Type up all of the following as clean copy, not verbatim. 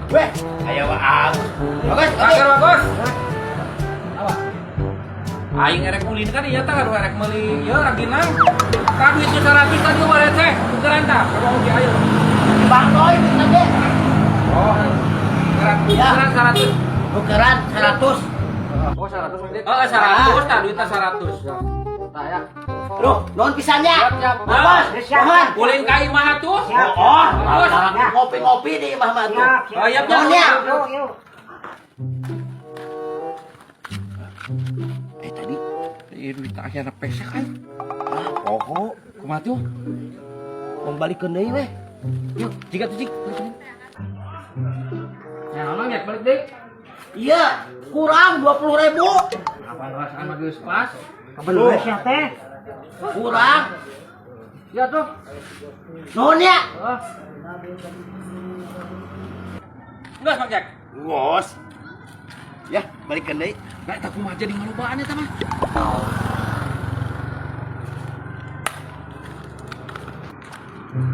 Weh, ayo bagus. Bagus, Agar bagus. Apa? Aing erek ulin kan iya tah kadu erek meuli ieu raginang. Ka duit 100 tadi boleh teh. Tukeran tah. Kalau di ayo. Bang Boy, tadi. Oh. Tukeran 100. Tukeran 100. Oh 100 menit. Oh 100 tah duitnya 100. Tah ya. Loh, non pisannya. Siap. Bagus, siap. Ulin ka imah mah atuh. Oh, ngopi-ngopi di imah mah tuh. Oh iya Nonnya. yuk. Tadi Duit akhirnya pesek kan. pokok Kumaha tuh? mau balikeun deui weh. Yuk, jika tuh jik. Ya, ngomong ya balik deui. Iya, kurang 20.000. Apa rasaan mah geus pas? Kapan we sia teh? Kurang. Ya tuh. Nuhun ya. Oh. Enggak, Mang Jack. Ngos. Ya, balikeun deui. Nah, tak kumaha jadi ngalobaan eta mah.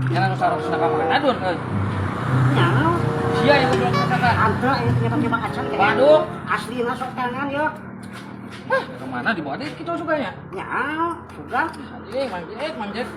Jangan usah usah kamar. Aduh, Nyao, sia yang belum kesana. ada yang tiba-tiba acan kayak Waduh, asli masuk tangan ya. kemana dibawa deh kita sukanya? Nyao, sudah. Anjing, Mang Jack.